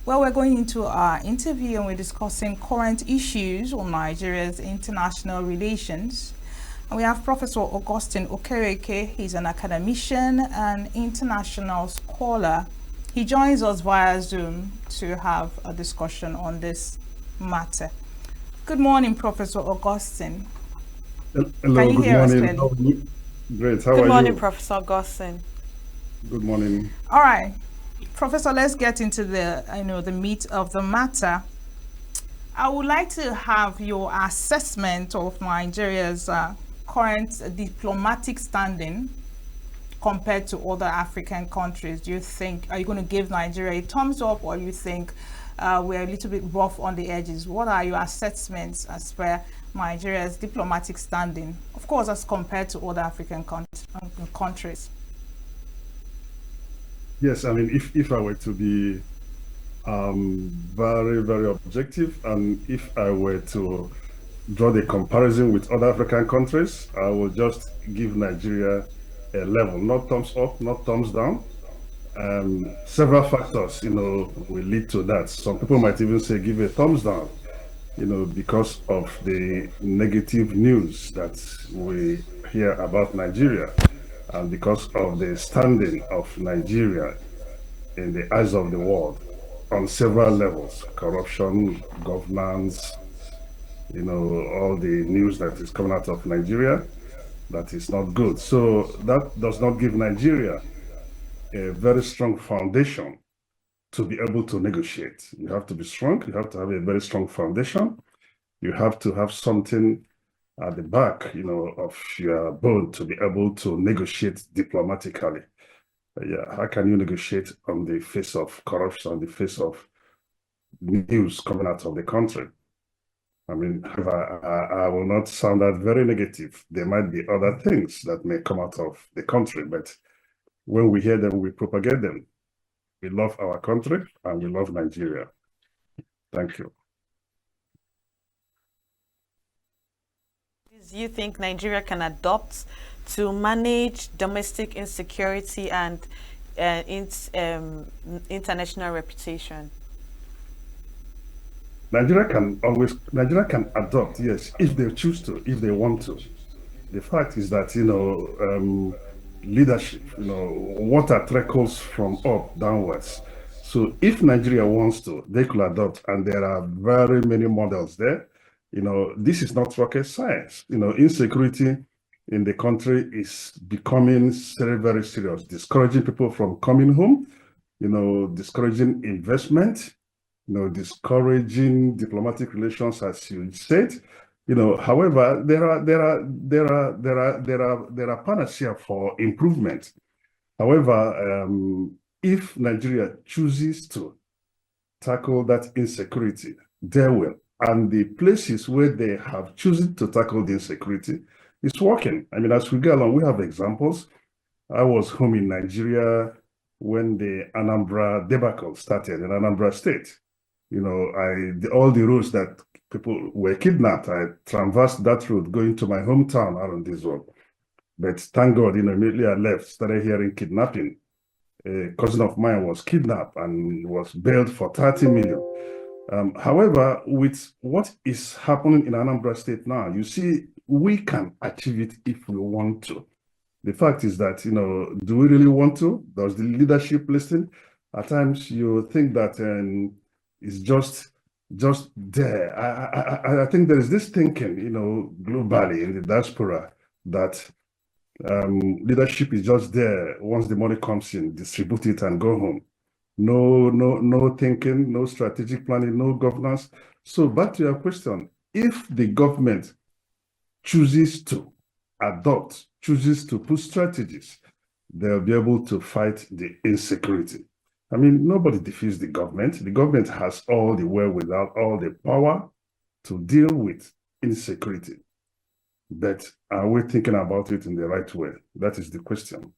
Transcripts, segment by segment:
Well, we're going into our interview and we're discussing current issues on Nigeria's international relations. And we have Professor Augustine Okereke. He's an academician and international scholar. He joins us via Zoom to have a discussion on this matter. Good morning, Professor Augustine. Hello, Can you good hear us morning. clearly? Great, how Good are morning, you? Professor Augustine. Good morning. All right, Professor, let's get into the meat of the matter. I would like to have your assessment of Nigeria's current diplomatic standing compared to other African countries. Do you think, are you going to give Nigeria a thumbs up, or you think we're a little bit rough on the edges? What are your assessments as per Nigeria's diplomatic standing, of course, as compared to other African countries? Yes, I mean, if I were to be very, very objective, and if I were to draw the comparison with other African countries, I will just give Nigeria a level, not thumbs up, not thumbs down. Several factors, will lead to that. Some people might even say give a thumbs down, because of the negative news that we hear about Nigeria, and because of the standing of Nigeria in the eyes of the world on several levels: corruption, governance, all the news that is coming out of Nigeria that is not good. So that does not give Nigeria a very strong foundation to be able to negotiate. You have to be strong. You have to have a very strong foundation. You have to have something at the back, of your bone to be able to negotiate diplomatically. Yeah, how can you negotiate on the face of corruption, on the face of news coming out of the country? I mean, I will not sound that very negative. There might be other things that may come out of the country, but when we hear them, we propagate them. We love our country and we love Nigeria. Thank you. Do you think Nigeria can adopt to manage domestic insecurity and its international reputation? Nigeria can adopt, yes, if they choose to, if they want to. The fact is that, leadership, water trickles from up downwards. So if Nigeria wants to, they could adopt, and there are very many models there. This is not rocket science. Insecurity in the country is becoming very, very serious, discouraging people from coming home, discouraging investment, discouraging diplomatic relations, as you said. However, there are panacea for improvement. However, if Nigeria chooses to tackle that insecurity, they will. And the places where they have chosen to tackle the insecurity is working. I mean, as we go along, we have examples. I was home in Nigeria when the Anambra debacle started in Anambra State. All the roads that people were kidnapped, I traversed that road going to my hometown out on this road. But thank God, immediately I left, started hearing kidnapping. A cousin of mine was kidnapped and was bailed for 30 million. However, with what is happening in Anambra State now, you see, we can achieve it if we want to. The fact is that, do we really want to? Does the leadership listen? At times you think that it's just there. I think there is this thinking, globally in the diaspora, that leadership is just there. Once the money comes in, distribute it and go home. No thinking, no strategic planning, no governance. So back to your question, if the government chooses to adopt, chooses to put strategies, they'll be able to fight the insecurity. I mean, nobody defeats the government. The government has all the wherewithal, all the power to deal with insecurity. But are we thinking about it in the right way? That is the question.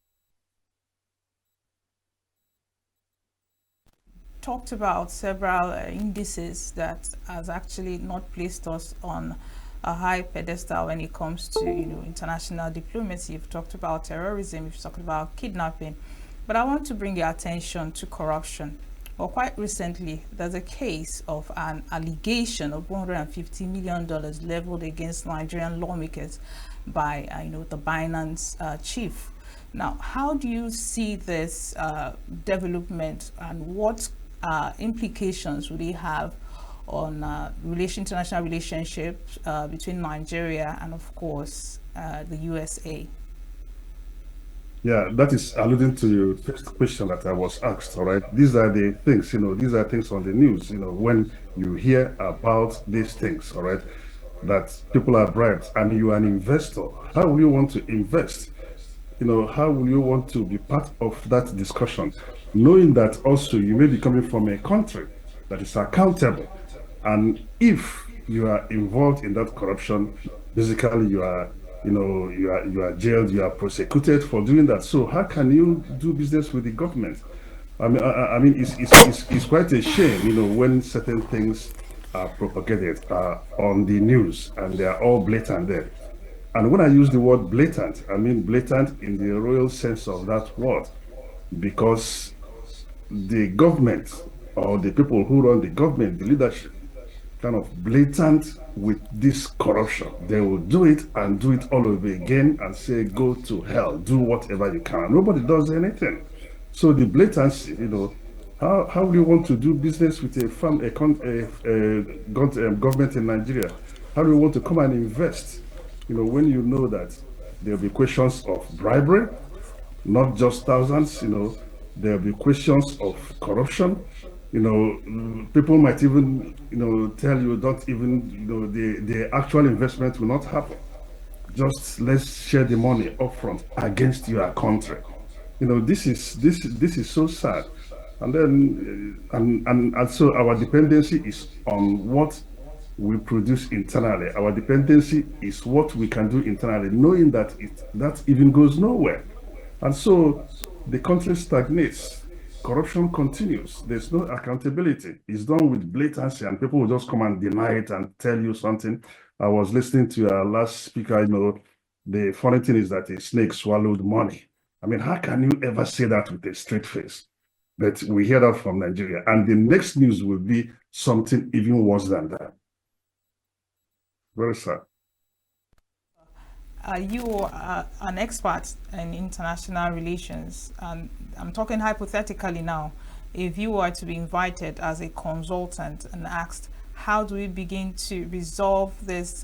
Talked about several indices that has actually not placed us on a high pedestal when it comes to international diplomacy. You've talked about terrorism, you've talked about kidnapping, but I want to bring your attention to corruption. Well, quite recently, there's a case of an allegation of $150 million leveled against Nigerian lawmakers by, the Binance chief. Now, how do you see this development, and what implications would it have on international relationships between Nigeria and, of course, the USA? Yeah, that is alluding to your first question that I was asked, all right? These are the things, these are things on the news, when you hear about these things, all right, that people are bribed and you are an investor. How will you want to invest? How will you want to be part of that discussion, knowing that also you may be coming from a country that is accountable? And if you are involved in that corruption, basically you are jailed, you are prosecuted for doing that. So how can you do business with the government? I mean, it's quite a shame, when certain things are propagated on the news and they are all blatant there. And when I use the word blatant, I mean blatant in the royal sense of that word, because the government or the people who run the government, the leadership, kind of blatant with this corruption. They will do it and do it all over again and say, go to hell, do whatever you can. Nobody does anything. So the blatancy, how will you want to do business with government in Nigeria? How do you want to come and invest? When you know that there'll be questions of bribery, not just thousands, there'll be questions of corruption. People might even, tell you don't even, the actual investment will not happen. Just let's share the money upfront against your country. This is so sad. And then, and so our dependency is on what we produce internally. Our dependency is what we can do internally, knowing that that even goes nowhere. And so the country stagnates. Corruption continues. There's no accountability. It's done with blatancy, and people will just come and deny it and tell you something. I was listening to our last speaker, the funny thing is that a snake swallowed money. I mean, how can you ever say that with a straight face? But we hear that from Nigeria. And the next news will be something even worse than that. Very sad. You are an expert in international relations, and I'm talking hypothetically now. If you were to be invited as a consultant and asked, how do we begin to resolve this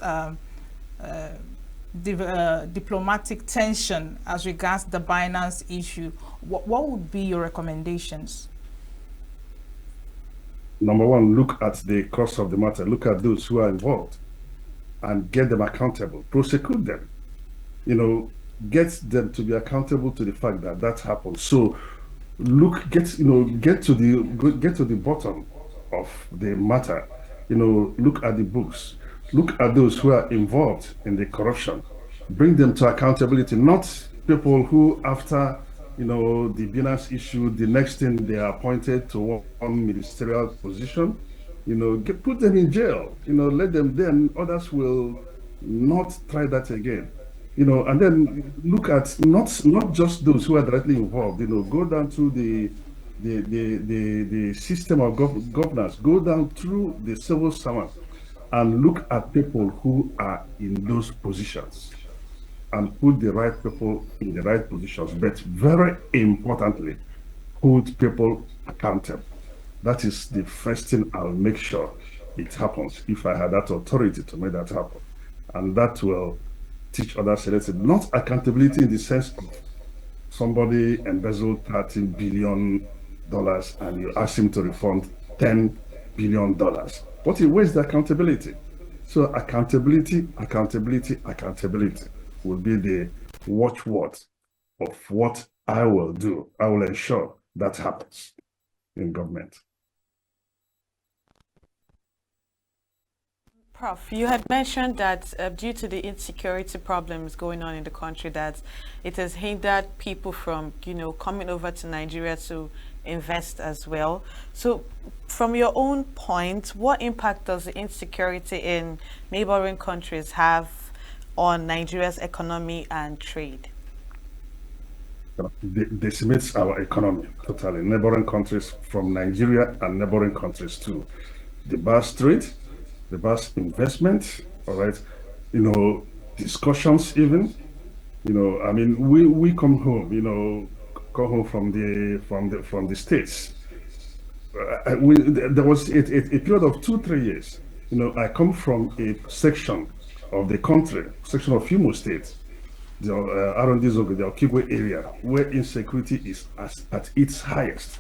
diplomatic tension as regards the Binance issue, what would be your recommendations? Number one, look at the cost of the matter. Look at those who are involved and get them accountable. Prosecute them. Get them to be accountable to the fact that that happened. So get to the bottom of the matter. Look at the books. Look at those who are involved in the corruption. Bring them to accountability, not people who, after the Binance issue, the next thing they are appointed to one ministerial position. Put them in jail. Let them, then others will not try that again. And then look at not just those who are directly involved. Go down through the system of governance. Go down through the civil servants and look at people who are in those positions and put the right people in the right positions. But very importantly, hold people accountable. That is the first thing I'll make sure it happens if I had that authority to make that happen. And that will teach others a lesson. Not accountability in the sense of somebody embezzled $13 billion and you ask him to refund $10 billion. Where's the accountability? So accountability will be the watchword of what I will do. I will ensure that happens in government. Prof, you had mentioned that due to the insecurity problems going on in the country, that it has hindered people from, coming over to Nigeria to invest as well. So from your own point, what impact does the insecurity in neighboring countries have on Nigeria's economy and trade? decimates our economy totally. Neighboring countries from Nigeria and neighboring countries too. The bars trade, the bars investment, all right, discussions even, I mean, we come home, come home from the States. There was a period of 2, 3 years. I come from a section of the country, section of Imo State, around this the Okereke area, where insecurity is at its highest.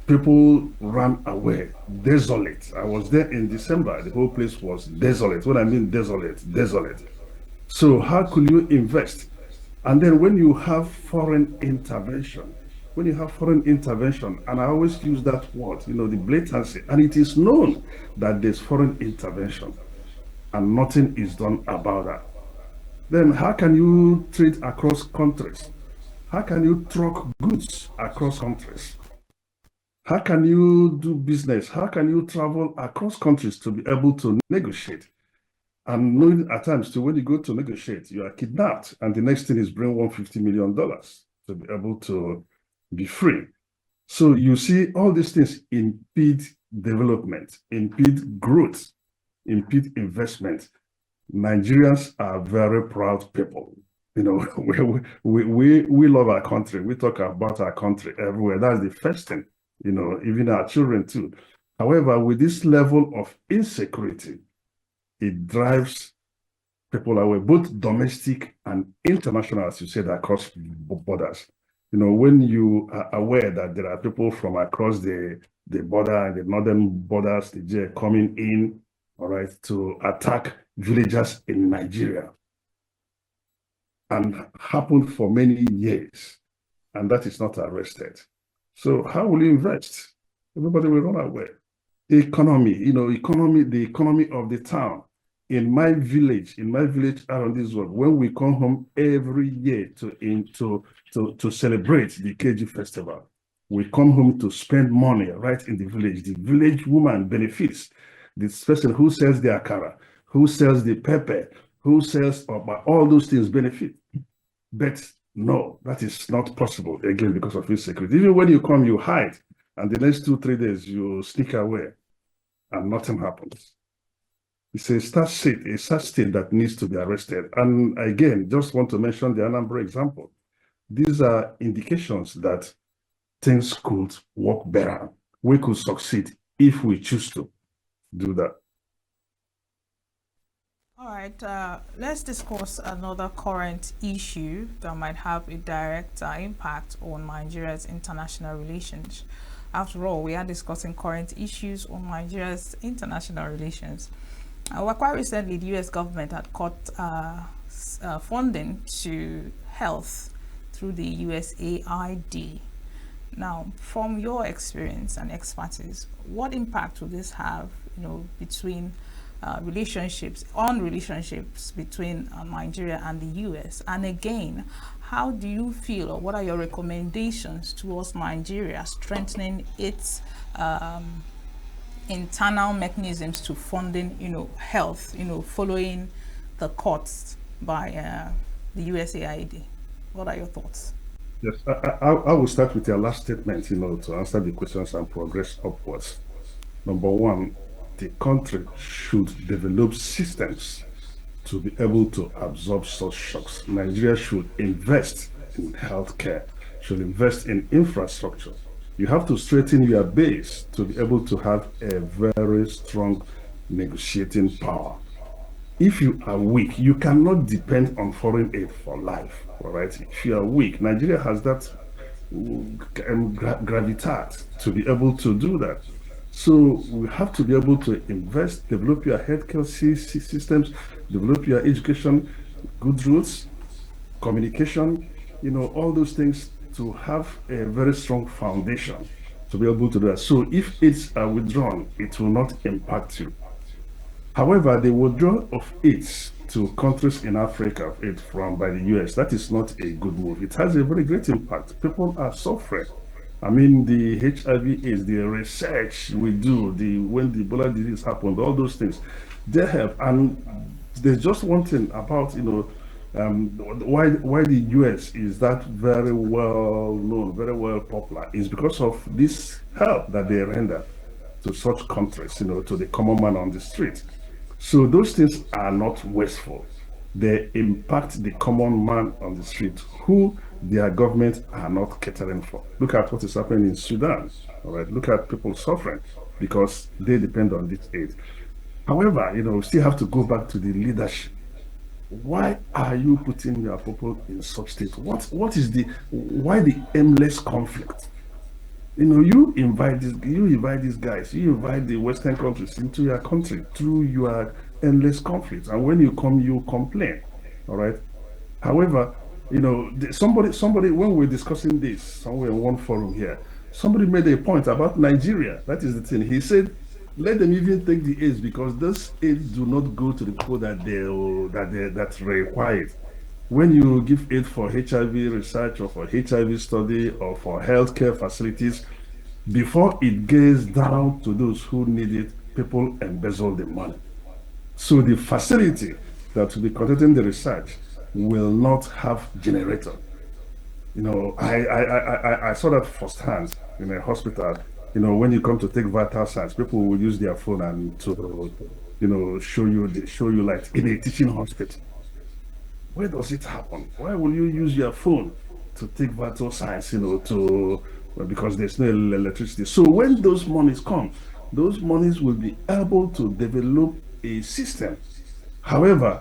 People ran away, desolate. I was there in December. The whole place was desolate. When I mean desolate, desolate. So how could you invest? And then when you have foreign intervention, and I always use that word, the blatancy, and it is known that there's foreign intervention and nothing is done about that. Then how can you trade across countries? How can you truck goods across countries? How can you do business? How can you travel across countries to be able to negotiate? And knowing at times too, when you go to negotiate, you are kidnapped, and the next thing is bring $150 million to be able to be free. So you see all these things impede development, impede growth, impede investment. Nigerians are very proud people. We love our country. We talk about our country everywhere. That's the first thing, even our children too. However, with this level of insecurity, it drives people away, both domestic and international, as you said, across borders. When you are aware that there are people from across the border and the northern borders, the coming in, all right, to attack villagers in Nigeria, and happened for many years, and that is not arrested. So how will you invest? Everybody will run away. Economy, the economy of the town. In my village around this world, when we come home every year to celebrate the KG festival, we come home to spend money right in the village. The village woman benefits. This person who sells the akara, who sells the pepper, who sells all those things benefit. But no, that is not possible, again, because of insecurity. Even when you come, you hide, and the next 2, 3 days, you sneak away, and nothing happens. It's a such state that needs to be arrested. And again, just want to mention the Anambra example. These are indications that things could work better. We could succeed if we choose to do that. All right, let's discuss another current issue that might have a direct impact on Nigeria's international relations. After all, we are discussing current issues on Nigeria's international relations. Quite recently, the US government had cut funding to health through the USAID. Now, from your experience and expertise, what impact will this have, between relationships between Nigeria and the US? And again, how do you feel, or what are your recommendations towards Nigeria strengthening its internal mechanisms to funding, health, following the cuts by the USAID? What are your thoughts? Yes, I will start with your last statement, to answer the questions and progress upwards. Number one, the country should develop systems to be able to absorb such shocks. Nigeria should invest in healthcare, should invest in infrastructure. You have to strengthen your base to be able to have a very strong negotiating power. If you are weak, you cannot depend on foreign aid for life, all right? If you are weak, Nigeria has that gravitas to be able to do that. So we have to be able to invest, develop your healthcare systems, develop your education, good routes, communication, all those things, to have a very strong foundation to be able to do that. So if it's withdrawn, it will not impact you. However, the withdrawal of aids to countries in Africa by the US, that is not a good move. It has a very great impact. People are suffering. I mean, the HIV/AIDS, the research we do, when the Ebola disease happened, all those things, they help. And there's just one thing about, Why the US is that very well known, very well popular is because of this help that they render to such countries, to the common man on the street. So those things are not wasteful. They impact the common man on the street who their government are not catering for. Look at what is happening in Sudan. All right. Look at people suffering because they depend on this aid. However, we still have to go back to the leadership. Why are you putting your people in such state? Why the aimless conflict? You invite these guys, you invite the Western countries into your country through your endless conflict. And when you come, you complain. All right. However, somebody, when we're discussing this somewhere in one forum here, somebody made a point about Nigeria. That is the thing. He said, let them even take the aids because those aids do not go to the people that require it. When you give aid for HIV research or for HIV study or for healthcare facilities, before it gets down to those who need it, people embezzle the money. So the facility that will be conducting the research will not have generator. I saw that firsthand in a hospital. When you come to take vital signs, people will use their phone and to show you light in a teaching hospital. Where does it happen? Why will you use your phone to take vital signs, because there's no electricity? So when those monies come, those monies will be able to develop a system. However,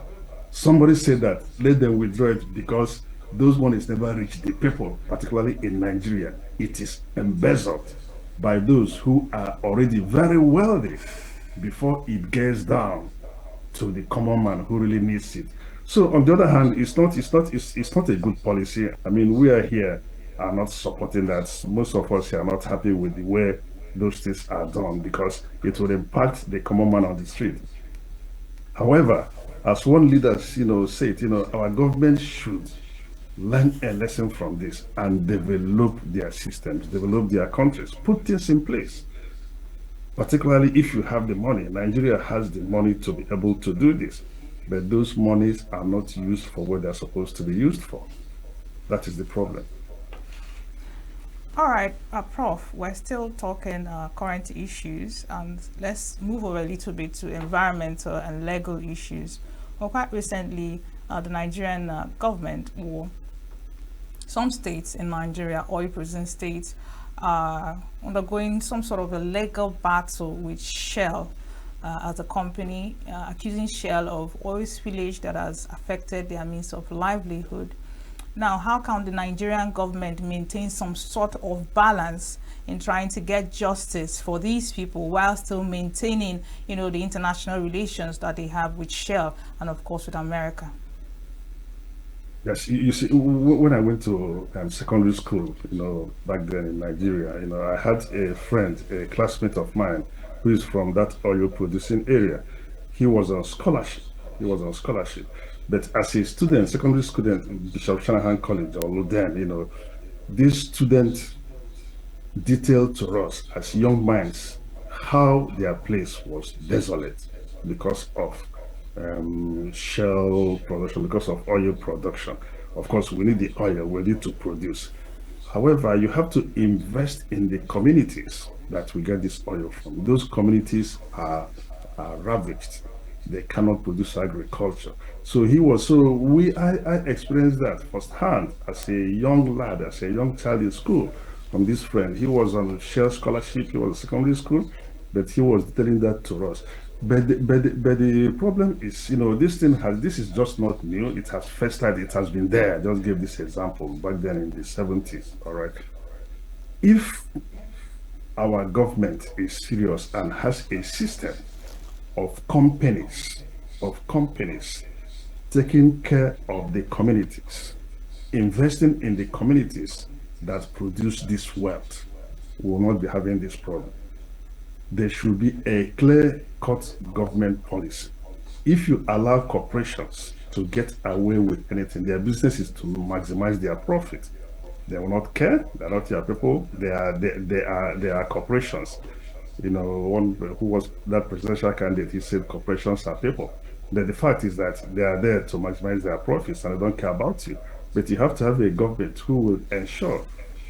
somebody said that let them withdraw it because those monies never reach the people, particularly in Nigeria. It is embezzled by those who are already very wealthy before it gets down to the common man who really needs it. So on the other hand, it's not a good policy. I mean, we are not supporting that. Most of us are not happy with the way those things are done because it will impact the common man on the street. However, as one leader, said, our government should learn a lesson from this and develop their systems, develop their countries, put things in place. Particularly if you have the money. Nigeria has the money to be able to do this. But those monies are not used for what they're supposed to be used for. That is the problem. All right, Prof, we're still talking current issues, and let's move over a little bit to environmental and legal issues. Well, quite recently, the Nigerian government, or some states in Nigeria, oil-producing states, are undergoing some sort of a legal battle with Shell as a company, accusing Shell of oil spillage that has affected their means of livelihood. Now, how can the Nigerian government maintain some sort of balance in trying to get justice for these people while still maintaining, the international relations that they have with Shell and, of course, with America? Yes, you see, when I went to secondary school, back then in Nigeria, I had a friend, a classmate of mine, who is from that oil producing area. He was on scholarship. But as a student, secondary student in Bishop Shanahan College or Luden, this student detailed to us as young minds how their place was desolate because of shell production, because of oil production. Of course, we need the oil, we need to produce. However, you have to invest in the communities that we get this oil from. Those communities are ravaged. They cannot produce agriculture. So I experienced that firsthand as a young lad, as a young child in school from this friend. He was on a Shell scholarship, he was in secondary school, but he was telling that to us. But the problem is, this is just not new. It has festered, it has been there. I just gave this example back then in the 70s, all right? If our government is serious and has a system of companies taking care of the communities, investing in the communities that produce this wealth, we will not be having this problem. There should be a clear-cut government policy. If you allow corporations to get away with anything, their business is to maximize their profit. They will not care. They're not your people. They are corporations. One who was that presidential candidate, he said corporations are people. The fact is that they are there to maximize their profits and they don't care about you. But you have to have a government who will ensure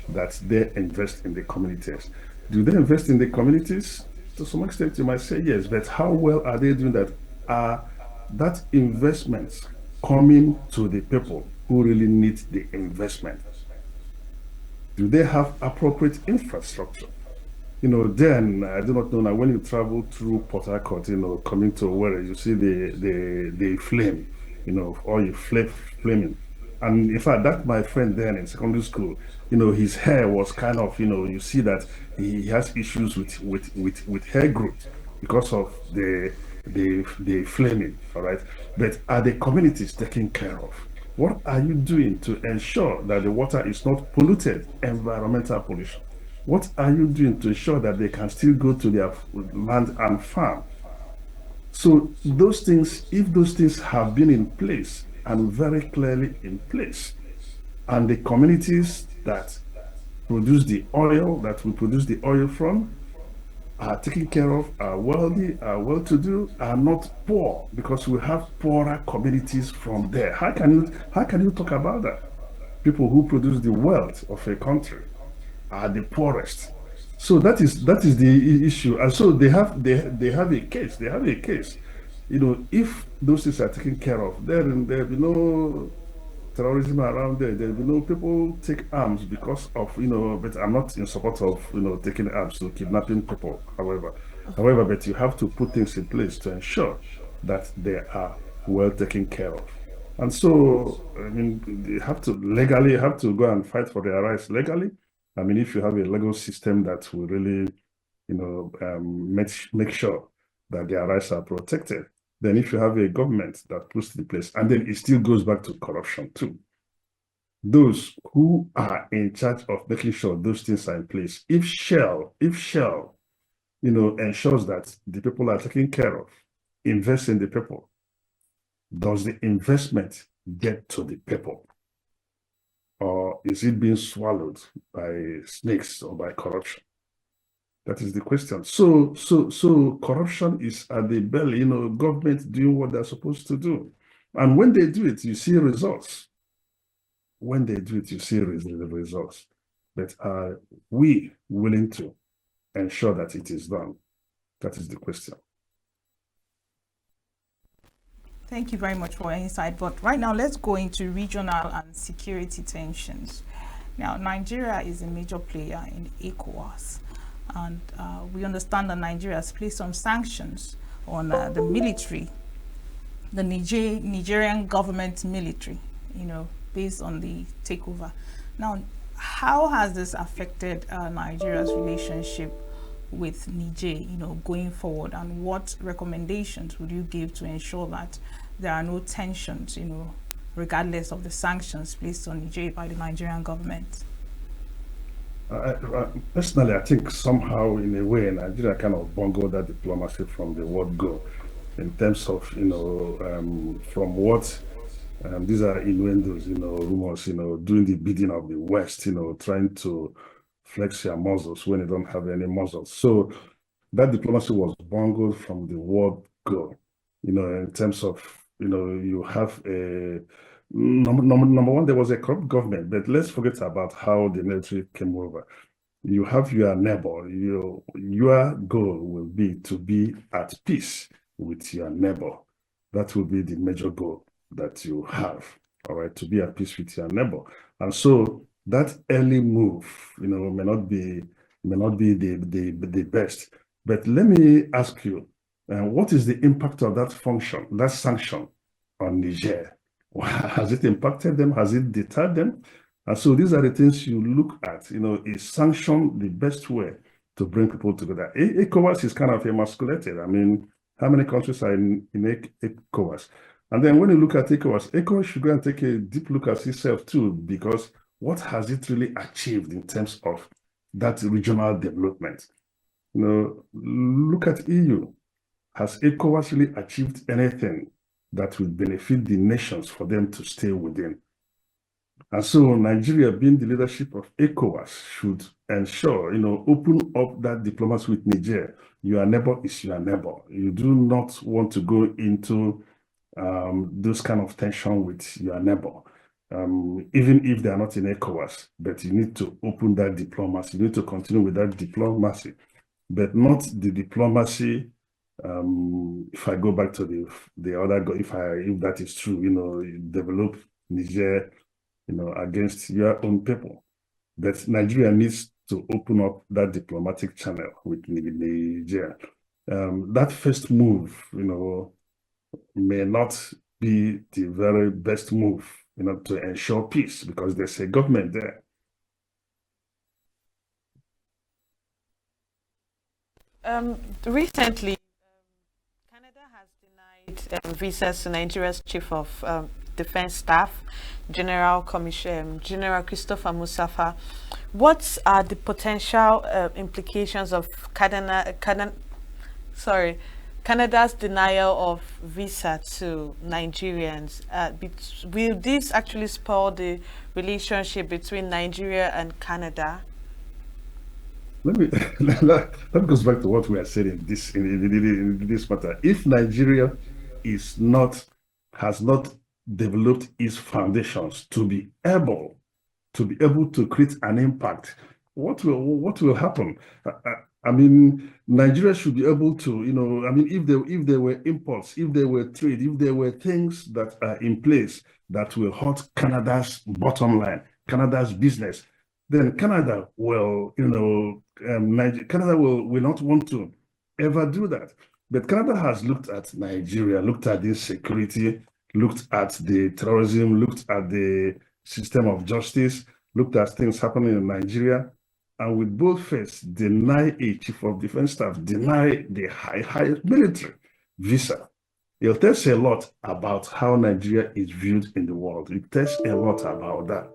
that they invest in the communities. Do they invest in the communities? To some extent, you might say yes, but how well are they doing that? Are that investments coming to the people who really need the investment? Do they have appropriate infrastructure? Then I do not know now when you travel through Port Harcourt, coming to where you see the flame, or you flaming. And in fact, that my friend then in secondary school, his hair was kind of, you see that he has issues with hair growth because of the flaming, all right? But are the communities taken care of? What are you doing to ensure that the water is not polluted, environmental pollution? What are you doing to ensure that they can still go to their land and farm? So those things, if those things have been in place and very clearly in place, and the communities that produce the oil, that we produce the oil from, are taken care of, are wealthy, are well-to-do, are not poor, because we have poorer communities from there. How can you talk about that? People who produce the wealth of a country are the poorest. So that is the issue. And so they have a case. They have a case. If those things are taken care of, then there'll be no terrorism around there. There'll be no people take arms because of, but I'm not in support of, taking arms to kidnapping people, however, but you have to put things in place to ensure that they are well taken care of. And so, they have to legally go and fight for their rights legally. If you have a legal system that will really, make sure that their rights are protected, then if you have a government that puts it in place, and then it still goes back to corruption too. Those who are in charge of making sure those things are in place, if Shell, ensures that the people are taken care of, invest in the people, does the investment get to the people? Or is it being swallowed by snakes or by corruption? That is the question. So corruption is at the belly, government doing what they're supposed to do. And when they do it, you see results. When they do it, you see the results. But are we willing to ensure that it is done? That is the question. Thank you very much for your insight. But right now, let's go into regional and security tensions. Now, Nigeria is a major player in ECOWAS, and we understand that Nigeria has placed some sanctions on the military, the Nigerian government military, based on the takeover. Now, how has this affected Nigeria's relationship with Niger, going forward, and what recommendations would you give to ensure that there are no tensions, regardless of the sanctions placed on Niger by the Nigerian government? Personally, I think somehow, in a way, Nigeria kind of bungled that diplomacy from the word go, in terms of, from what these are innuendos, rumors, doing the bidding of the West, trying to flex your muscles when you don't have any muscles. So that diplomacy was bungled from the word go, in terms of, you have a number one, there was a corrupt government, but let's forget about how the military came over. You have your neighbor, your goal will be to be at peace with your neighbor. That will be the major goal that you have, all right, to be at peace with your neighbor. And so that early move, may not be the best. But let me ask you, what is the impact of that sanction on Niger? Has it impacted them? Has it deterred them? And so these are the things you look at. Is sanction the best way to bring people together? ECOWAS is kind of emasculated. How many countries are in ECOWAS? And then when you look at ECOWAS should go and take a deep look at itself too, because what has it really achieved in terms of that regional development? Look at EU. Has ECOWAS really achieved anything that will benefit the nations for them to stay within? And so Nigeria, being the leadership of ECOWAS, should ensure, open up that diplomacy with Niger. Your neighbor is your neighbor. You do not want to go into those kind of tension with your neighbor. Even if they are not in ECOWAS, but you need to open that diplomacy. You need to continue with that diplomacy, but not the diplomacy. If I go back to the other, if that is true, you develop Niger, against your own people. But Nigeria needs to open up that diplomatic channel with Nigeria. That first move, may not be the very best move, to ensure peace, because there's a government there. Recently, Canada has denied visas to Nigeria's Chief of Defense Staff, General Christopher Musafa. What are the potential implications of Canada's denial of visa to Nigerians? Will this actually spoil the relationship between Nigeria and Canada? That goes back to what we are saying in this matter. If Nigeria has not developed its foundations to be able to create an impact, what will happen? I mean, Nigeria should be able to, if there were imports, if there were trade, if there were things that are in place that will hurt Canada's bottom line, Canada's business, then Canada will, Canada will not want to ever do that. But Canada has looked at Nigeria, looked at the insecurity, looked at the terrorism, looked at the system of justice, looked at things happening in Nigeria, and with both faces deny a chief of defense staff, deny the highest military visa. It tells a lot about how Nigeria is viewed in the world. It tells a lot about that.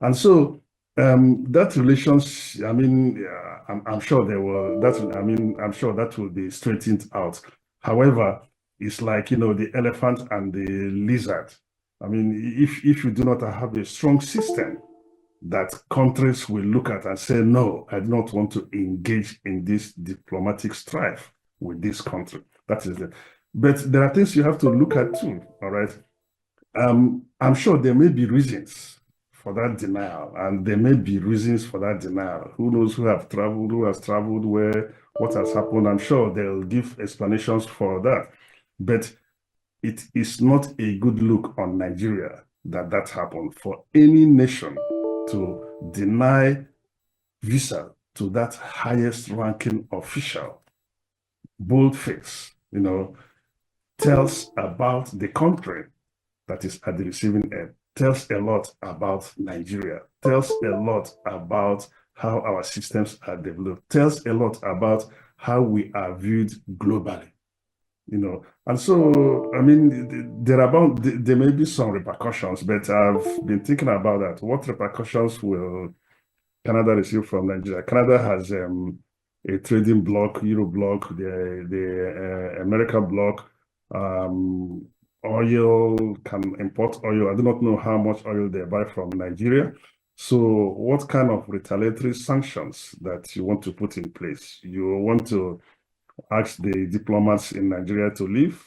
And so that relations, I'm sure I'm sure that will be straightened out. However, it's like, the elephant and the lizard. If you do not have a strong system that countries will look at and say, no, I do not want to engage in this diplomatic strife with this country. That is it. But there are things you have to look at too, all right? I'm sure there may be reasons for that denial, and there may be reasons for that denial. Who knows who has traveled, where, what has happened? I'm sure they'll give explanations for that. But it is not a good look on Nigeria that happened, for any nation to deny visa to that highest ranking official. Boldface, tells about the country that is at the receiving end, tells a lot about Nigeria, tells a lot about how our systems are developed, tells a lot about how we are viewed globally. And so, there may be some repercussions, but I've been thinking about that. What repercussions will Canada receive from Nigeria? Canada has a trading bloc, Euro bloc, the America bloc, oil, can import oil. I do not know how much oil they buy from Nigeria. So what kind of retaliatory sanctions that you want to put in place? You want to ask the diplomats in Nigeria to leave,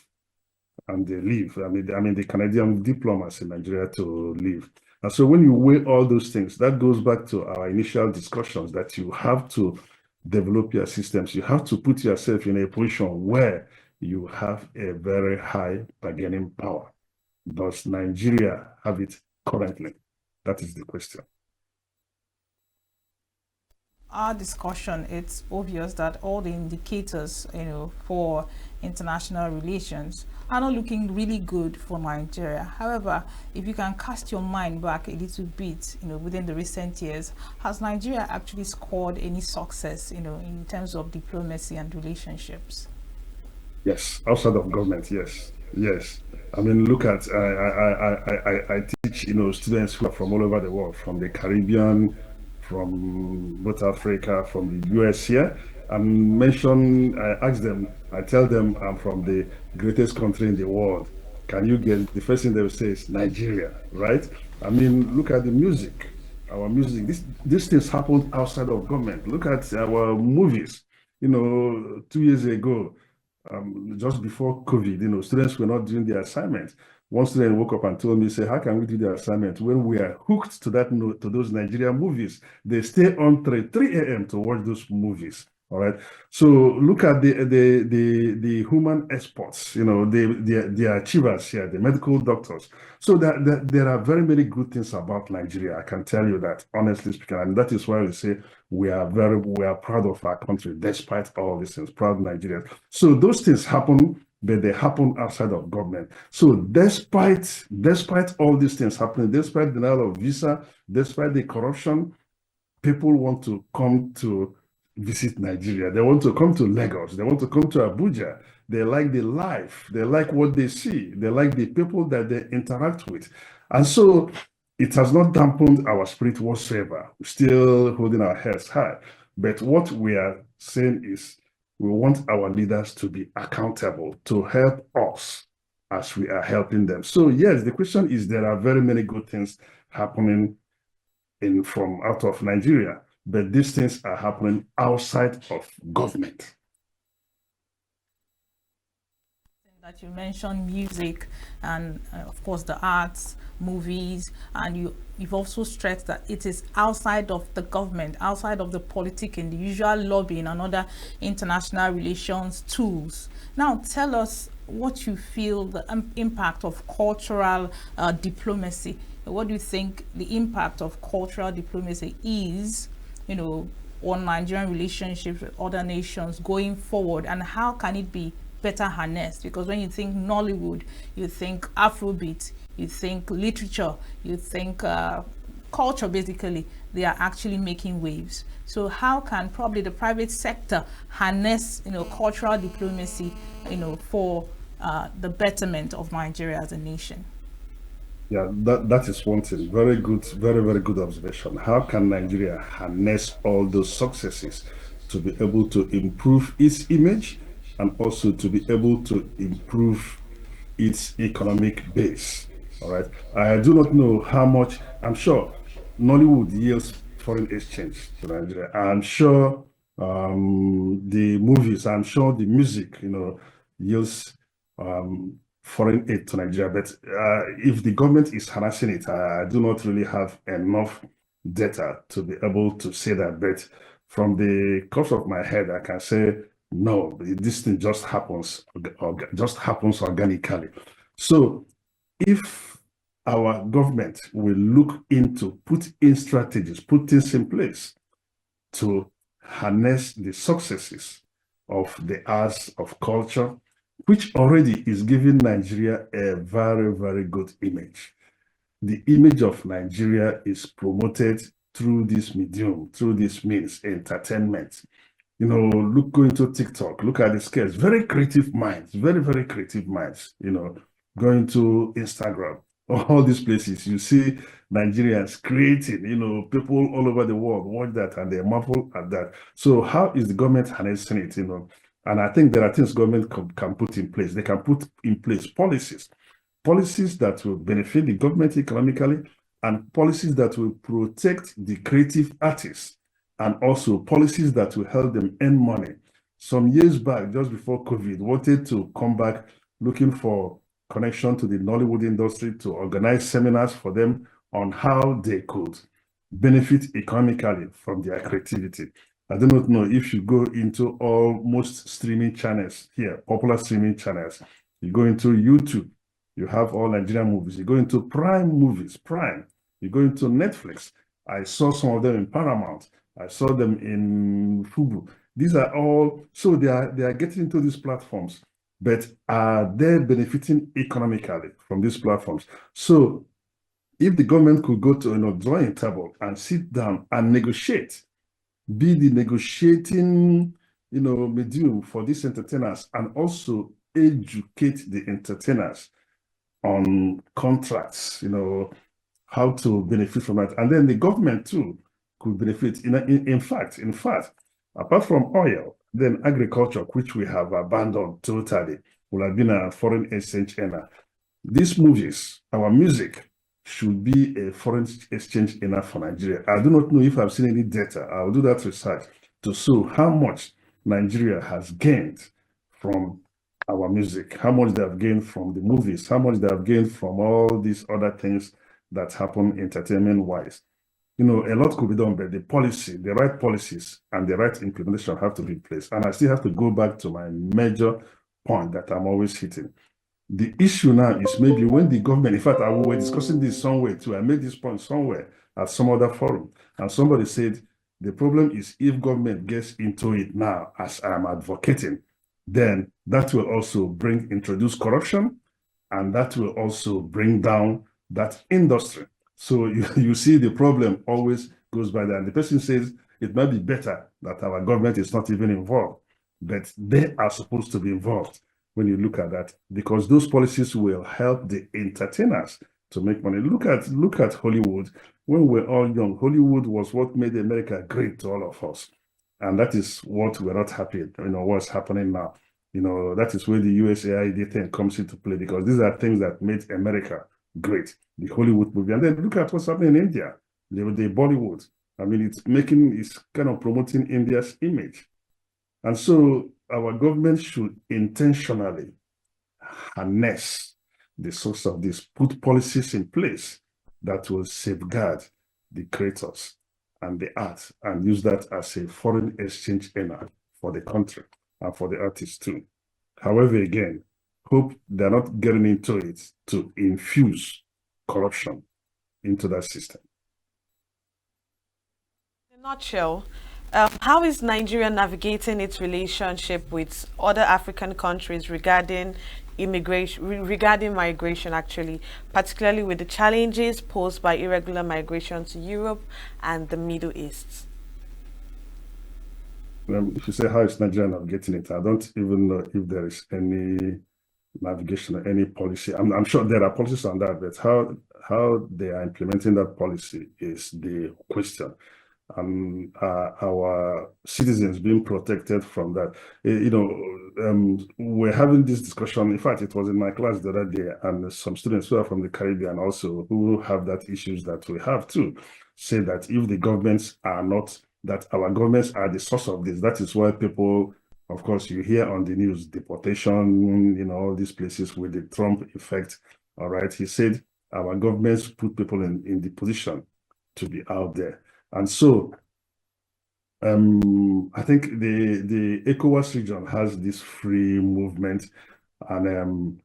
and they leave. The Canadian diplomats in Nigeria to leave. And so when you weigh all those things, that goes back to our initial discussions, that you have to develop your systems. You have to put yourself in a position where you have a very high bargaining power. Does Nigeria have it currently? That is the question. Our discussion, it's obvious that all the indicators, for international relations are not looking really good for Nigeria. However, if you can cast your mind back a little bit, within the recent years, has Nigeria actually scored any success, in terms of diplomacy and relationships? Yes, outside of government, yes. Look at, I teach, students who are from all over the world, from the Caribbean, from North Africa, from the US here, and I tell them I'm from the greatest country in the world. Can you guess? The first thing they will say is Nigeria, right? Look at the music, our music. These things happened outside of government. Look at our movies. 2 years ago, just before COVID, students were not doing their assignment. One student woke up and told me, say, how can we do the assignment when we are hooked to to those Nigerian movies? They stay on 3 a.m. to watch those movies. All right. So look at the human experts, the achievers here, the medical doctors. So there are very many good things about Nigeria. I can tell you that, honestly speaking, and that is why we say we are proud of our country, despite all these things, proud Nigerians. So those things happen, but they happen outside of government. So despite all these things happening, despite denial of visa, despite the corruption, people want to come to visit Nigeria. They want to come to Lagos. They want to come to Abuja. They like the life. They like what they see. They like the people that they interact with. And so it has not dampened our spirit whatsoever. We're still holding our heads high. But what we are saying is we want our leaders to be accountable, to help us as we are helping them. So yes, the question is, there are very many good things happening from out of Nigeria, but these things are happening outside of government. That you mentioned music and of course the arts, movies, and you've also stressed that it is outside of the government, outside of the politic and the usual lobbying and other international relations tools. Now tell us what you feel the impact of cultural diplomacy. What do you think the impact of cultural diplomacy is, on Nigerian relationships with other nations going forward, and how can it be better harnessed? Because when you think Nollywood, you think Afrobeat, you think literature, you think culture, basically, they are actually making waves. So how can probably the private sector harness, cultural diplomacy, for the betterment of Nigeria as a nation? Yeah, that is one thing. Very good, very, very good observation. How can Nigeria harness all those successes to be able to improve its image and also to be able to improve its economic base? All right. I do not know how much. I'm sure Nollywood yields foreign exchange to Nigeria. I'm sure the movies, I'm sure the music, yields foreign aid to Nigeria. But if the government is harassing it, I do not really have enough data to be able to say that. But from the top of my head, I can say no. This thing just happens organically. So if our government will look into put in strategies, put things in place to harness the successes of the arts, of culture, which already is giving Nigeria a very, very good image. The image of Nigeria is promoted through this medium, through this means, entertainment. Go into TikTok, look at the skills, very creative minds, very, very creative minds, going to Instagram, all these places, you see Nigerians creating, people all over the world watch that and they marvel at that. So how is the government harnessing it, And I think there are things government can put in place. They can put in place policies that will benefit the government economically, and policies that will protect the creative artists, and also policies that will help them earn money. Some years back, just before COVID, wanted to come back looking for connection to the Nollywood industry to organize seminars for them on how they could benefit economically from their creativity. I do not know if you go into almost streaming channels here, popular streaming channels. You go into YouTube, you have all Nigerian movies. You go into Prime Movies, Prime. You go into Netflix. I saw some of them in Paramount. I saw them in Fubu. These are all, so they are getting into these platforms, but are they benefiting economically from these platforms? So if the government could go to a drawing table and sit down and negotiate, be the negotiating, medium for these entertainers, and also educate the entertainers on contracts, how to benefit from that. And then the government too could benefit. In fact, apart from oil, then agriculture, which we have abandoned totally, will have been a foreign exchange earner. These movies, our music, should be a foreign exchange earner for Nigeria. I do not know if I've seen any data. I'll do that research to show how much Nigeria has gained from our music, how much they have gained from the movies, how much they have gained from all these other things that happen entertainment-wise. A lot could be done, but the policy, the right policies and the right implementation have to be in place. And I still have to go back to my major point that I'm always hitting. The issue now is maybe when the government, in fact, we were discussing this somewhere too. I made this point somewhere at some other forum, and somebody said the problem is if government gets into it now, as I'm advocating, then that will also introduce corruption, and that will also bring down that industry. So you see the problem always goes by that. And the person says it might be better that our government is not even involved, but they are supposed to be involved when you look at that, because those policies will help the entertainers to make money. Look at Hollywood. When we're all young, Hollywood was what made America great to all of us. And that is what we're not happy, what's happening now. That is where the USAID thing comes into play, because these are things that made America great, the Hollywood movie. And then look at what's happening in India, the Bollywood. I mean, it's kind of promoting India's image. And so our government should intentionally harness the source of this, put policies in place that will safeguard the creators and the art, and use that as a foreign exchange earner for the country and for the artists too. However, again, hope they're not getting into it to infuse corruption into that system. In a nutshell, how is Nigeria navigating its relationship with other African countries regarding migration, actually, particularly with the challenges posed by irregular migration to Europe and the Middle East? If you say how is Nigeria navigating it, I don't even know if there is any navigation or any policy. I'm sure there are policies on that, but how they are implementing that policy is the question. Our citizens being protected from that. We're having this discussion. In fact, it was in my class the other day, and some students who are from the Caribbean also, who have that issues that we have too, say that if the governments are not, that our governments are the source of this. That is why people, of course, you hear on the news, deportation, all these places with the Trump effect. All right. He said our governments put people in the position to be out there. And so I think the ECOWAS region has this free movement, and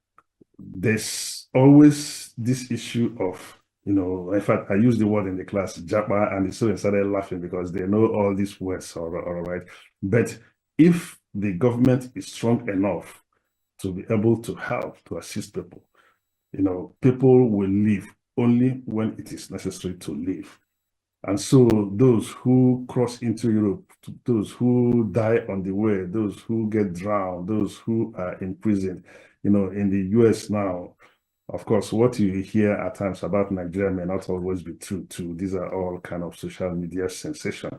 there's always this issue of, in fact, I used the word in the class, Japa, and the students started laughing because they know all these words, all right. But if the government is strong enough to be able to help, to assist people, people will leave only when it is necessary to leave. And so those who cross into Europe, those who die on the way, those who get drowned, those who are imprisoned, in the US now, of course, what you hear at times about Nigeria may not always be true too. These are all kind of social media sensation.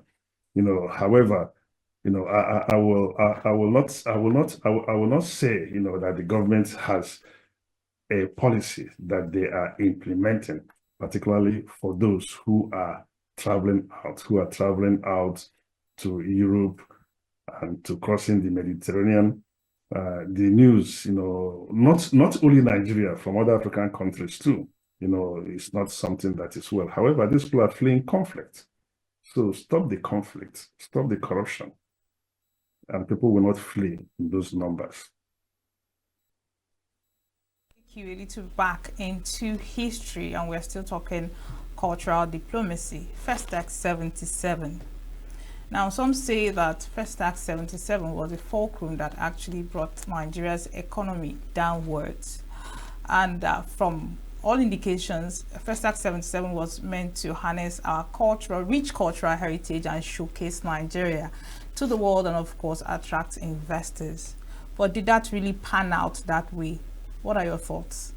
However, I will not say, that the government has a policy that they are implementing, particularly for those who are traveling out to Europe and to crossing the Mediterranean. The news, not only Nigeria, from other African countries too, it's not something that is well. However, these people are fleeing conflict. So stop the conflict, stop the corruption, and people will not flee in those numbers. Take you a little back into history, and we're still talking cultural diplomacy. First Act 77. Now, some say that First Act 77 was a fulcrum that actually brought Nigeria's economy downwards. And from all indications, First Act 77 was meant to harness our rich cultural heritage and showcase Nigeria to the world, and of course attract investors. But did that really pan out that way? What are your thoughts?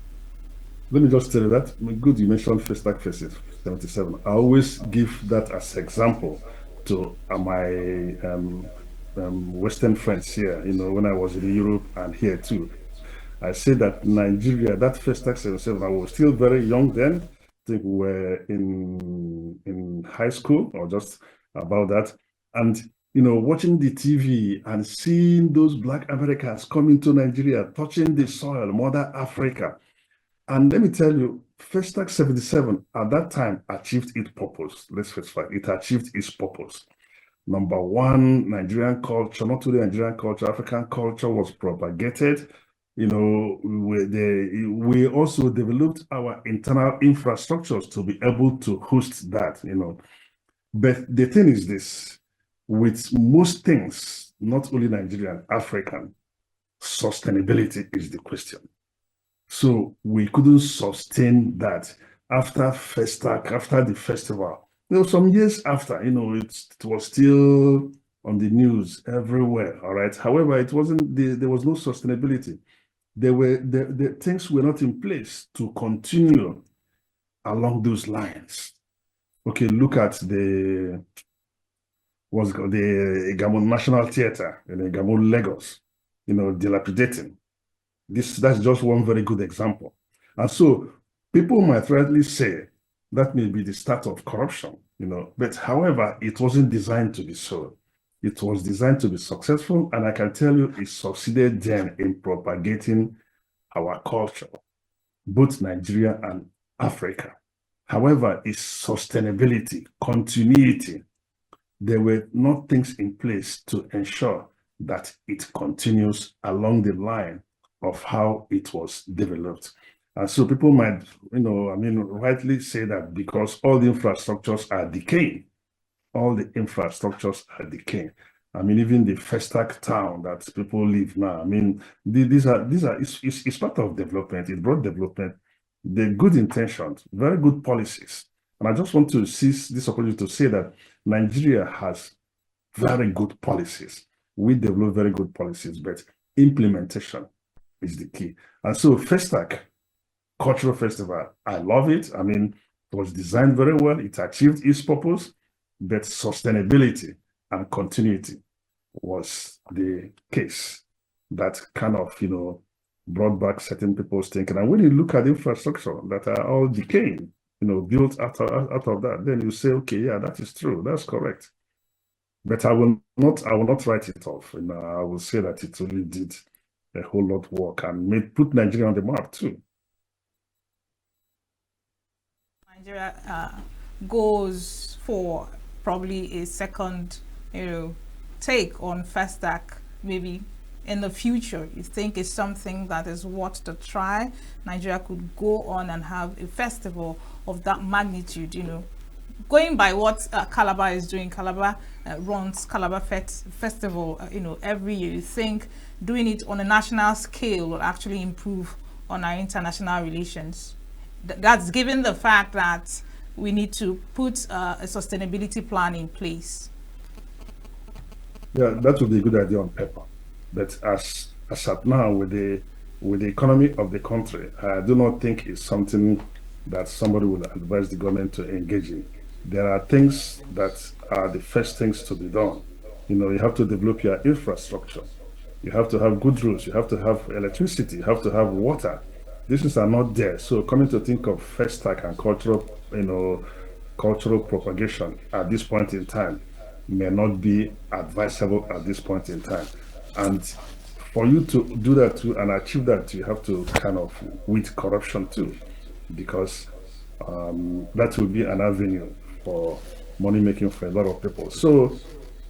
Let me just tell you that, good you mentioned First Act 77. I always give that as example to my Western friends here, when I was in Europe and here too. I say that Nigeria, that First Act 77, I was still very young then. I think we were in high school or just about that. And watching the TV and seeing those Black Americans coming to Nigeria, touching the soil, Mother Africa. And let me tell you, Festac 77 at that time achieved its purpose. Let's face it, it achieved its purpose. Number one, Nigerian culture, not only Nigerian culture, African culture was propagated. We also developed our internal infrastructures to be able to host that, But the thing is this, with most things, not only Nigerian, African, sustainability is the question. So we couldn't sustain that after Festac, after the festival. Some years after, it was still on the news everywhere, all right? However, it wasn't, there was no sustainability. The things were not in place to continue along those lines. Okay, look at the Gamon National Theatre in Gamon, Lagos, dilapidating. That's just one very good example. And so people might rightly say that may be the start of corruption, but however, it wasn't designed to be so. It was designed to be successful, and I can tell you it succeeded then in propagating our culture, both Nigeria and Africa. However, its sustainability, continuity, there were not things in place to ensure that it continues along the line of how it was developed. And so people might, rightly say that because all the infrastructures are decaying, even the Festac town that people live now, it's part of development. It brought development, the good intentions, very good policies. And I just want to seize this opportunity to say that Nigeria has very good policies. We develop very good policies, but implementation is the key. And so Festac Cultural Festival, I love it. it was designed very well. It achieved its purpose, but sustainability and continuity was the case that kind of, brought back certain people's thinking. And when you look at infrastructure that are all decaying, built out of that, then you say, okay, yeah, that is true. That's correct. But I will not write it off. I will say that it really did a whole lot of work and put Nigeria on the map too. Nigeria goes for probably a second, take on Festac, maybe in the future. You think it's something that is worth to try? Nigeria could go on and have a festival of that magnitude, going by what Calabar is doing. Calabar runs Calabar Festival, every year. You think doing it on a national scale will actually improve on our international relations? That's given the fact that we need to put a sustainability plan in place. Yeah, that would be a good idea on paper. But as at now, with the economy of the country, I do not think it's something that somebody would advise the government to engage in. There are things that are the first things to be done. You have to develop your infrastructure. You have to have good roads. You have to have electricity. You have to have water. These things are not there. So coming to think of Festac and cultural propagation at this point in time may not be advisable at this point in time. And for you to do that too and achieve that, you have to kind of weed corruption too, because that will be an avenue for money making for a lot of people. So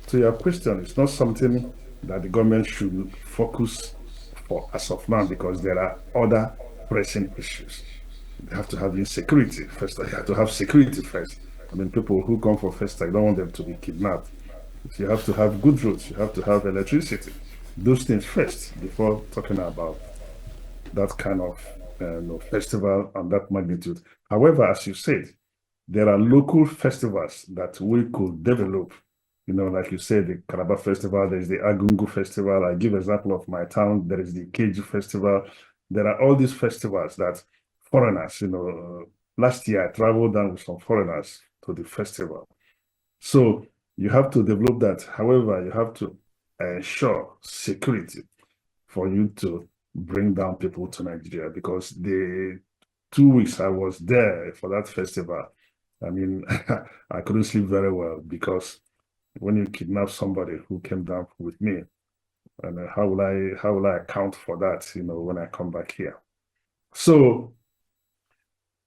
to your question, it's not something that the government should focus for as of now, because there are other pressing issues. They have to have insecurity first. They have to have security first. People who come for Festac, I don't want them to be kidnapped. You have to have good roads. You have to have electricity. Those things first before talking about that kind of festival and that magnitude. However, as you said, there are local festivals that we could develop. Like you said, the Calabar Festival, there's the Agungu Festival. I give example of my town. There is the KG Festival. There are all these festivals that foreigners, last year I traveled down with some foreigners to the festival. So you have to develop that. However, you have to ensure security for you to bring down people to Nigeria, because the 2 weeks I was there for that festival, I couldn't sleep very well, because when you kidnap somebody who came down with me, and how will I account for that, when I come back here? So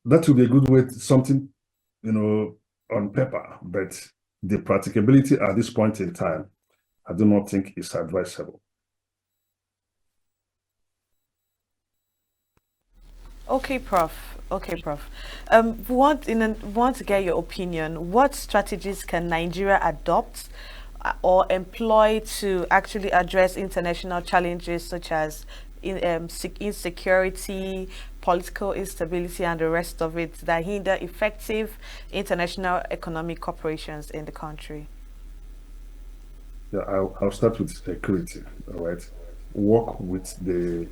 that would be a good way, something, on paper, but the practicability at this point in time, I do not think is advisable. Okay, Prof. Okay, Prof. We want to get your opinion. What strategies can Nigeria adopt or employ to actually address international challenges such as insecurity, political instability, and the rest of it that hinder effective international economic cooperations in the country? Yeah, I'll start with security. All right, work with the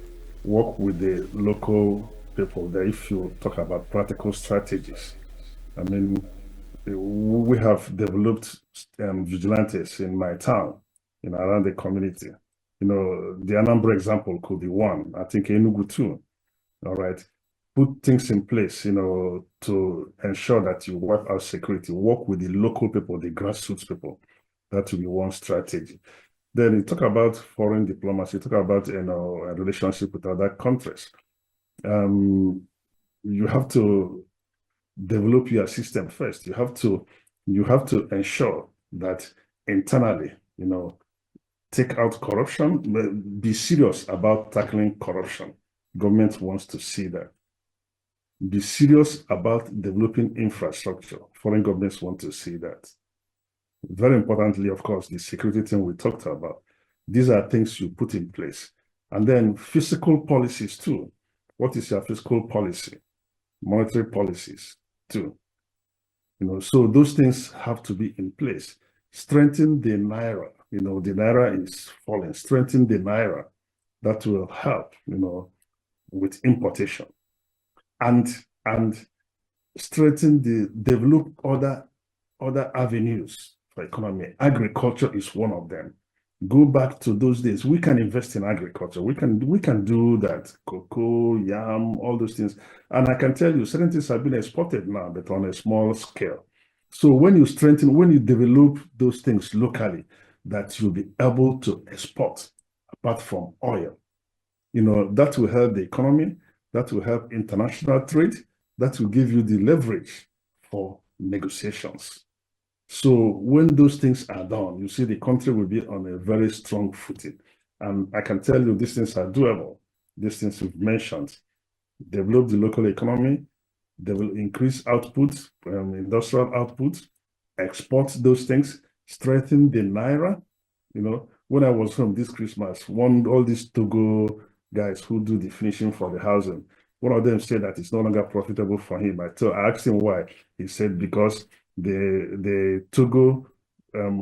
local people. That if you talk about practical strategies, I mean, we have developed vigilantes in my town, around the community. The Anambra example could be one. I think Enugu too. All right, put things in place, to ensure that you work out security. Work with the local people, the grassroots people. That will be one strategy. Then you talk about foreign diplomacy. You talk about a relationship with other countries. You have to develop your system first. You have to ensure that internally, take out corruption. Be serious about tackling corruption. Government wants to see that. Be serious about developing infrastructure. Foreign governments want to see that. Very importantly, of course, the security thing we talked about. These are things you put in place. And then fiscal policies too. What is your fiscal policy? Monetary policies too. So those things have to be in place. Strengthen the Naira. The Naira is falling. Strengthen the Naira. That will help, with importation. And develop other avenues for economy. Agriculture is one of them. Go back to those days. We can invest in agriculture. We can do that. Cocoa, yam, all those things. And I can tell you, certain things have been exported now, but on a small scale. So when you develop those things locally, that you'll be able to export apart from oil, that will help the economy. That will help international trade. That will give you the leverage for negotiations. So when those things are done, you see the country will be on a very strong footing. And I can tell you these things are doable. These things we've mentioned. Develop the local economy. They will increase output, industrial output, export those things, strengthen the Naira. When I was home this Christmas, all these Togo guys who do the finishing for the housing, one of them said that it's no longer profitable for him. I asked him why. He said because the Togo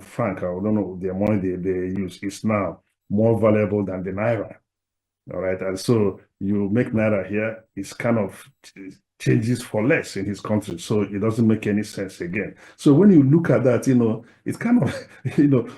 franc, I don't know, the money they use is now more valuable than the Naira. All right. And so you make Naira here, it's kind of changes for less in his country. So it doesn't make any sense again. So when you look at that, it's kind of,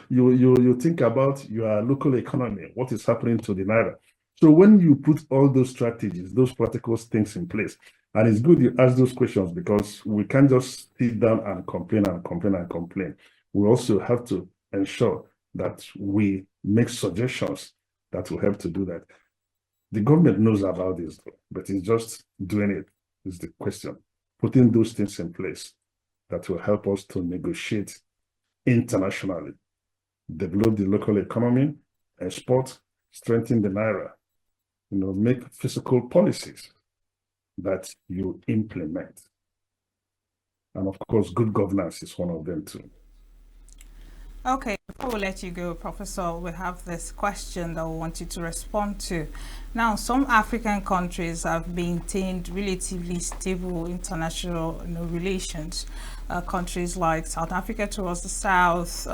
you think about your local economy, what is happening to the Naira. So when you put all those strategies, those practical things in place, and it's good you ask those questions because we can't just sit down and complain and complain and complain. We also have to ensure that we make suggestions that will help to do that. The government knows about this, but it's just doing it is the question. Putting those things in place that will help us to negotiate internationally, develop the local economy, export, strengthen the Naira, make fiscal policies that you implement. And of course, good governance is one of them too. Okay, before we let you go, Professor, we have this question that we want you to respond to. Now, some African countries have maintained relatively stable international relations. Countries like South Africa towards the south,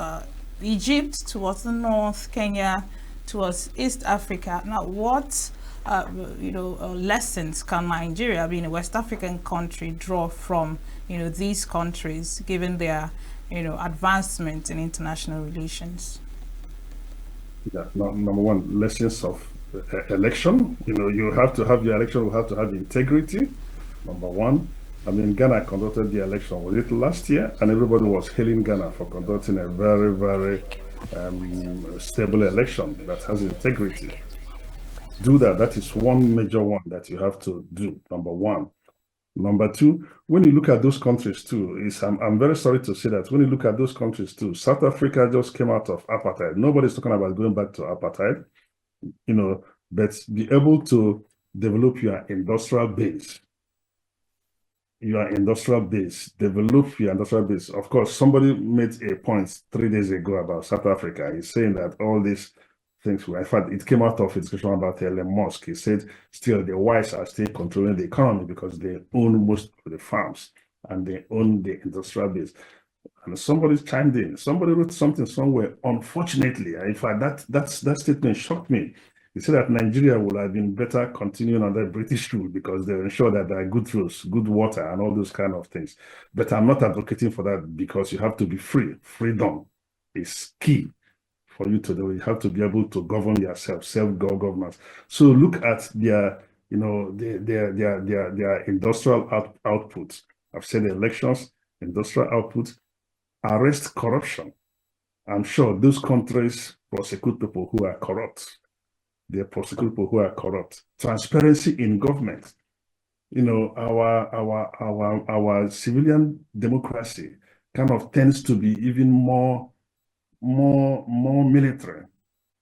Egypt towards the north, Kenya towards East Africa. Now, what lessons can Nigeria, being a West African country, draw from these countries, given their advancement in international relations? Yeah, number one, lessons of election. You have to have your election. You have to have integrity. Number one. I mean, Ghana conducted the election, was it last year? And everybody was hailing Ghana for conducting a very, very stable election that has integrity. Do that. That is one major one that you have to do, number one. Number two, when you look at those countries too, I'm very sorry to say that when you look at those countries too, South Africa just came out of apartheid. Nobody's talking about going back to apartheid, but be able to develop your industrial base. Develop your industrial base. Of course, somebody made a point 3 days ago about South Africa. He's saying that all these things were, in fact, it came out of a discussion about Elon Musk. He said still the whites are still controlling the economy because they own most of the farms and they own the industrial base. And somebody chimed in. Somebody wrote something somewhere. Unfortunately, in fact, that statement shocked me. He said that Nigeria would have been better continuing under British rule because they ensure that there are good roads, good water, and all those kind of things. But I'm not advocating for that because you have to be free. Freedom is key for you to do. You have to be able to govern yourself, self-governance. So look at their industrial output. I've said elections, industrial output, arrest corruption. I'm sure those countries prosecute people who are corrupt. They prosecute people who are corrupt. Transparency in government. Our civilian democracy kind of tends to be even more military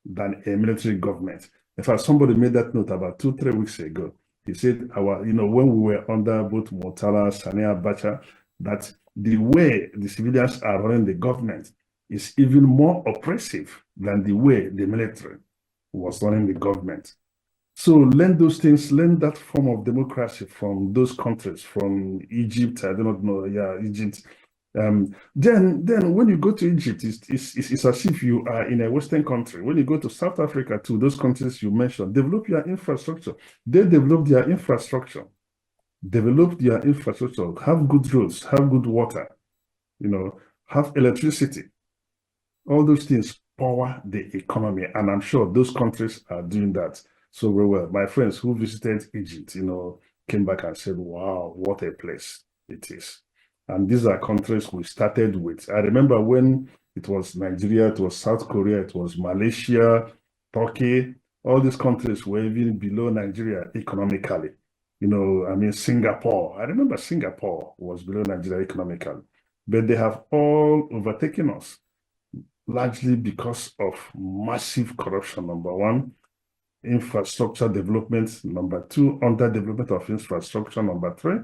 than a military government. In fact, somebody made that note about 2-3 weeks ago. He said when we were under both Murtala, Sani Abacha, that the way the civilians are running the government is even more oppressive than the way the military was running the government. So learn those things, learn that form of democracy from those countries, from Egypt, I do not know, Egypt. Then when you go to Egypt, it's as if you are in a Western country. When you go to South Africa, to those countries you mentioned, develop your infrastructure. They develop their infrastructure. Have good roads, have good water, have electricity. All those things power the economy, and I'm sure those countries are doing that so very well. My friends who visited Egypt, came back and said, wow, what a place it is. And these are countries we started with. I remember when it was Nigeria, it was South Korea, it was Malaysia, Turkey, all these countries were even below Nigeria economically. Singapore, I remember Singapore was below Nigeria economically, but they have all overtaken us, largely because of massive corruption, number one, infrastructure development, number two, underdevelopment of infrastructure, number three,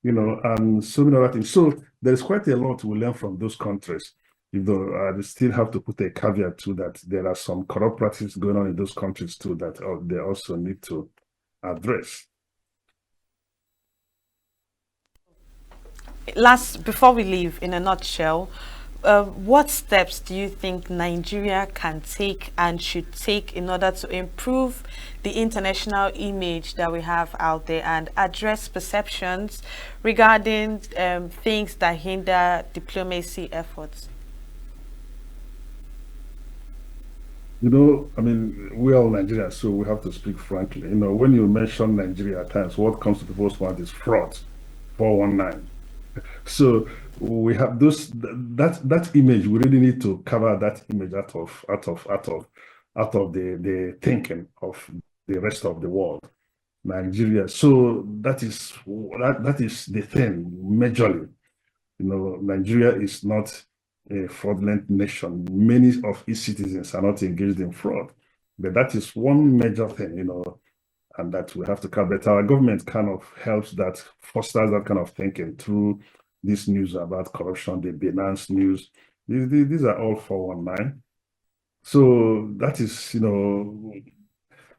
and so many other things. So there's quite a lot we learn from those countries. I still have to put a caveat to that. There are some corrupt practices going on in those countries too that they also need to address. Before we leave, in a nutshell, what steps do you think Nigeria can take and should take in order to improve the international image that we have out there and address perceptions regarding things that hinder diplomacy efforts? We are all Nigerians, so we have to speak frankly. When you mention Nigeria at times, what comes to people's mind is fraud, 419. So we have that image. We really need to cover that image out of the thinking of the rest of the world, Nigeria. So that is the thing majorly. Nigeria is not a fraudulent nation. Many of its citizens are not engaged in fraud, but that is one major thing, and that we have to cover. But our government kind of helps that, fosters that kind of thinking through this news about corruption, the Binance news. These are all 419. So that is,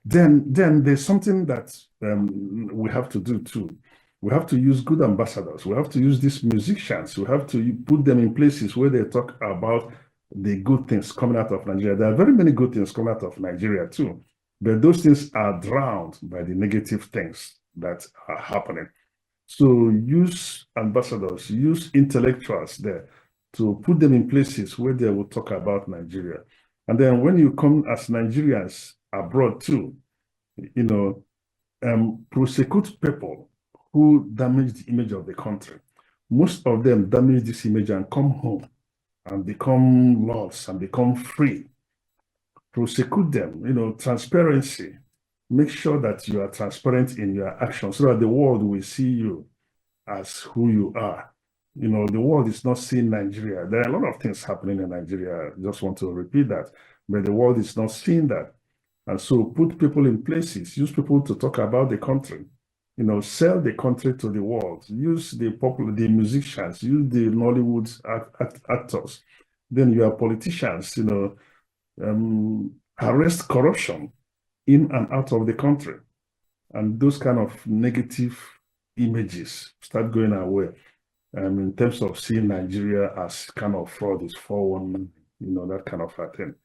then there's something that we have to do too. We have to use good ambassadors. We have to use these musicians. We have to put them in places where they talk about the good things coming out of Nigeria. There are very many good things coming out of Nigeria too, but those things are drowned by the negative things that are happening. So use ambassadors, use intellectuals there to put them in places where they will talk about Nigeria. And then when you come as Nigerians abroad too, prosecute people who damage the image of the country. Most of them damage this image and come home and become lords and become free. Prosecute them, transparency. Make sure that you are transparent in your actions so that the world will see you as who you are. The world is not seeing Nigeria. There are a lot of things happening in Nigeria. I just want to repeat that. But the world is not seeing that. And so put people in places, use people to talk about the country, sell the country to the world, use the musicians, use the Nollywood actors. Then you are politicians, arrest corruption in and out of the country. And those kind of negative images start going away in terms of seeing Nigeria as kind of fraud, is 419, that kind of a thing.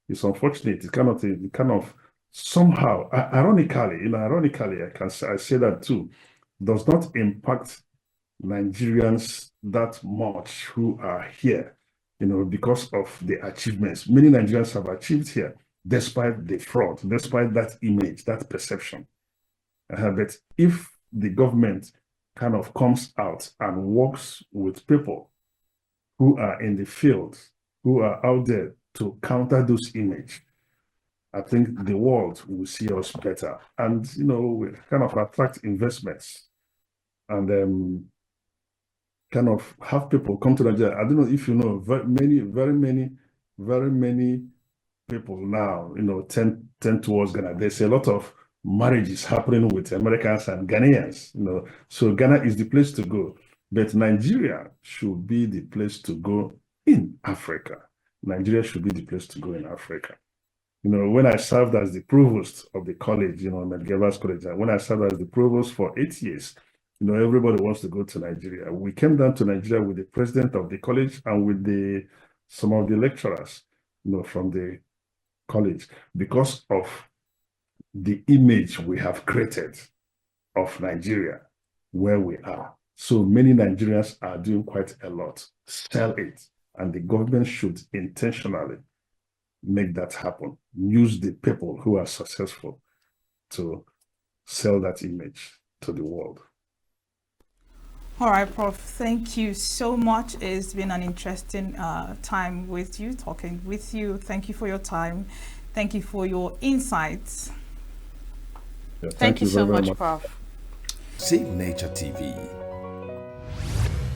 It's unfortunate. It kind of somehow, ironically, I say that too, does not impact Nigerians that much who are here, because of the achievements. Many Nigerians have achieved here, despite the fraud, despite that image, that perception. But if the government kind of comes out and works with people who are in the field, who are out there to counter those images, I think the world will see us better. And, we kind of attract investments and kind of have people come to Nigeria. I don't know if you know, very many people now, tend towards Ghana. There's a lot of marriages happening with Americans and Ghanaians, so Ghana is the place to go. But Nigeria should be the place to go in Africa. Nigeria should be the place to go in Africa. When I served as the provost of the college, Medgevas College, and when I served as the provost for 8 years, everybody wants to go to Nigeria. We came down to Nigeria with the president of the college and with some of the lecturers, from the college, because of the image we have created of Nigeria, where we are. So many Nigerians are doing quite a lot. Sell it. And the government should intentionally make that happen. Use the people who are successful to sell that image to the world. All right, Prof. Thank you so much. It's been an interesting time with you, talking with you. Thank you for your time. Thank you for your insights. Yeah, thank you so much, Prof. Save Nature TV.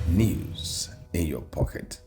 News in your pocket.